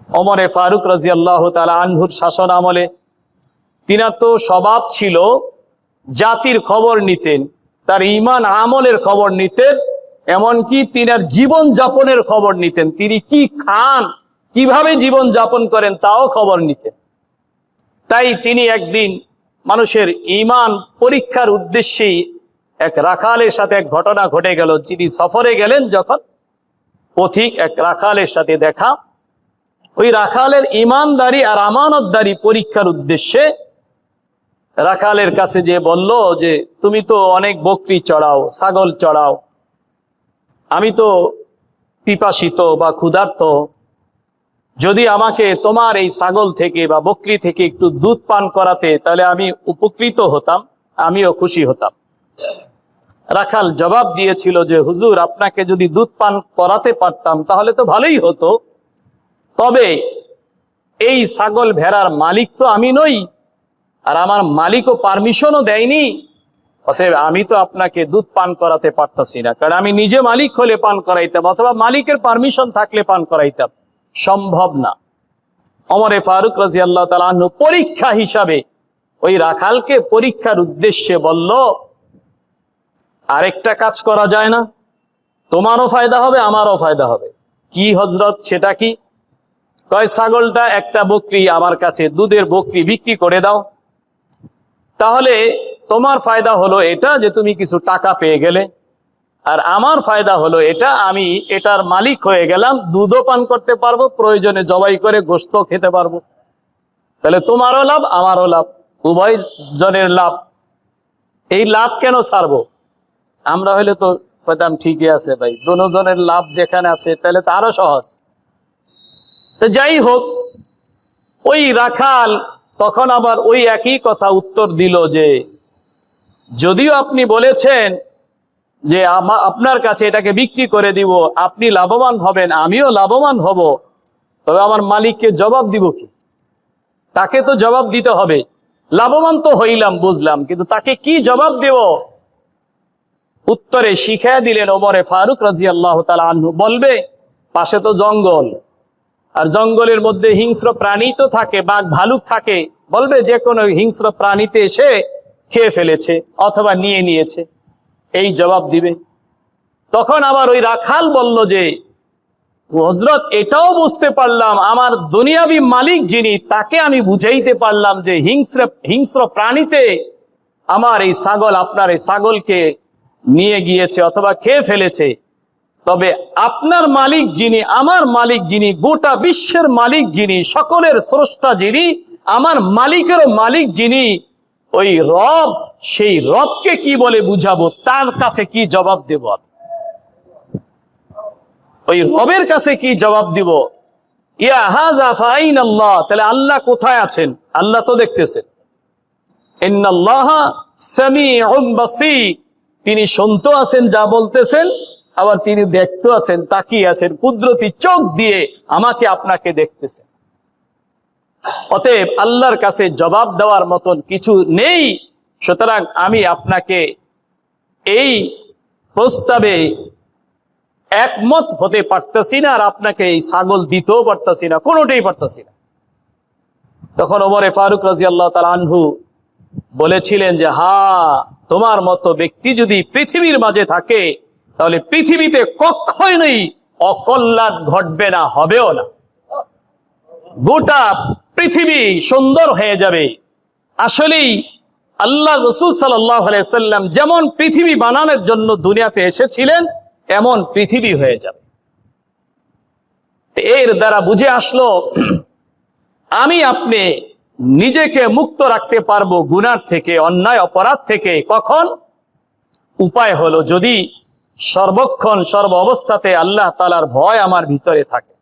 ওমরে ফারুক রাদিয়াল্লাহু তাআলা আনহুর শাসন আমলে তিনার তো স্বভাব ছিল জাতির খবর নিতেন, তার ঈমান আমলের খবর নিতেন, এমনকি তিনার জীবন যাপনের খবর নিতেন। তিনি কি খান, কিভাবে জীবন যাপন করেন তাও খবর নিতেন। তাই তিনি একদিন মানুষের ঈমান পরীক্ষার উদ্দেশ্যেই এক রাখালের সাথে এক ঘটনা ঘটে গেল। যিনি সফরে গেলেন, যখন পথিক এক রাখালের সাথে দেখা, ওই রাখালের ঈমানদারি আর আমানতদারি পরীক্ষার উদ্দেশ্যে রাখালের কাছে যে বলল যে তুমি তো অনেক বকরি চড়াও, ছাগল চড়াও, আমি তো পিপাসিত বা ক্ষুধার্ত, যদি আমাকে তোমার এই ছাগল থেকে বা বকরি থেকে একটু দুধ পান করাতে তাহলে আমি উপকৃত হতাম, আমিও খুশি হতাম। রাখাল জবাব দিয়েছিল যে হুজুর, আপনাকে যদি দুধ পান করাতে পারতাম তাহলে তো ভালোই হতো, তবে এই ছাগল ভেড়ার মালিক তো আমি নই, আর আমার মালিকও পারমিশনও দেয়নি, অতএব আমি তো আপনাকে দুধ পান করাতে পারতাছি না। কারণ আমি নিজে মালিক হলে পান করাইতাম, অথবা মালিকের পারমিশন থাকলে পান করাইতাম, সম্ভব না। ওমরে ফারুক রাদিয়াল্লাহু তাআলা আনহু পরীক্ষা হিসাবে ওই রাখালকে পরীক্ষার উদ্দেশ্যে বলল, আরেকটা কাজ করা যায় না? তোমারও ফায়দা হবে, আমারও ফায়দা হবে। কি হযরত, সেটা কি? কয়, ছাগলটা একটা বকরি আমার কাছে, দুধের বকরি বিক্রি করে দাও, তাহলে তোমার ফায়দা হলো এটা যে তুমি কিছু টাকা পেয়ে গেলে, আর আমার ফায়দা হলো এটা, আমি এটার মালিক হয়ে গেলাম, দুধও পান করতে পারবো, প্রয়োজনে জবাই করে গোশত খেতে পারবো। তাহলে তোমারও লাভ, আমারও লাভ, উভয় জনের লাভ। এই লাভ কেন ছাড়বো? আমরা হইলে তো কইতাম ঠিকই আছে ভাই, দুজনের লাভ যেখানে আছে তাহলে তো আরো সহজ। তো যাই হোক, ওই রাখাল তখন আবার ওই একই কথা উত্তর দিল যে যদিও আপনি বলেছেন যে আপনার কাছে এটাকে বিক্রি করে দিব, আপনি লাভবান হবেন, আমিও লাভবান হব, তবে আমার মালিককে জবাব দিব কি? তাকে তো জবাব দিতে হবে। লাভবান তো হইলাম বুঝলাম, কিন্তু তাকে কি জবাব দেব? উত্তরে শিখাইয়া দিলেন ওমরে ফারুক রাদিয়াল্লাহু তাআলা আনহু, বলবে পাশে তো জঙ্গল, আর জঙ্গলের মধ্যে হিংস্র প্রাণী তো থাকে, বাঘ ভালুক থাকে, বলবে যে কোনো হিংস্র প্রাণীতে এসে খেয়ে ফেলেছে অথবা নিয়ে নিয়েছে, এই জবাব দিবে। তখন আবার ওই রাখাল বলল যে হযরত, এটাও বুঝতে পারলাম আমার দুনিয়াবী মালিক যিনি, তাকে আমি বুঝাইতে পারলাম যে হিংস্র প্রাণীতে আমার এই ছাগল, আপনার এই ছাগলকে নিয়ে গিয়েছে অথবা খেয়ে ফেলেছে, তবে আপনার মালিক যিনি, আমার মালিক যিনি, গোটা বিশ্বের মালিক যিনি, সকলের স্রষ্টা যিনি, আমার মালিকেরও মালিক যিনি, ওই রব, সেই রবকে কি বলে বুঝাবো? তার কাছে কি জবাব দেব? ওই রবের কাছে কি জবাব দিব? ইয়া হাযা ফাইনাল্লাহ, তাহলে আল্লাহ কোথায় আছেন? আল্লাহ তো দেখতেছেন। ইন্নাল্লাহা সামিউন বাসীর, তিনি শুনতে আছেন যা বলতেছেন, আবার তিনি দেখতে আছেন, তাকিয়ে আছেন, কুদরতি চোখ দিয়ে আমাকে আপনাকে দেখতেছেন। অতএব আল্লাহর কাছে জবাব দেওয়ার মতন কিছু নেই, সুতরাং আমি আপনাকে এই প্রস্তাবে একমত হতে পারতেছি না, আর আপনাকে এই ছাগল দিতেও পারতেছি না, কোনোটাই পারতেছি না। তখন ওমরে ফারুক রাদিয়াল্লাহু তাআলা আনহু বলেছিলেন যে হ্যাঁ, তোমার মতো ব্যক্তি যদি পৃথিবীর মাঝে থাকে তাহলে পৃথিবীতে কখনোই অকল্যাণ ঘটবে না, হবেও না। গোটা পৃথিবী সুন্দর হয়ে যাবে। আসলেই আল্লাহ রাসূল সাল্লাল্লাহু আলাইহি ওয়াসাল্লাম যেমন পৃথিবী বানানোর জন্য দুনিয়াতে এসেছিলেন, এমন পৃথিবী হয়ে যাবে। এর দ্বারা বুঝে আসলো আমি আপনি নিজেকে মুক্ত রাখতে পারবো গুনাহ থেকে, অন্যায় অপরাধ থেকে। কখন? উপায় হলো যদি সর্বক্ষণ সর্ব অবস্থাতে আল্লাহ তাআলার ভয় আমার ভিতরে থাকে।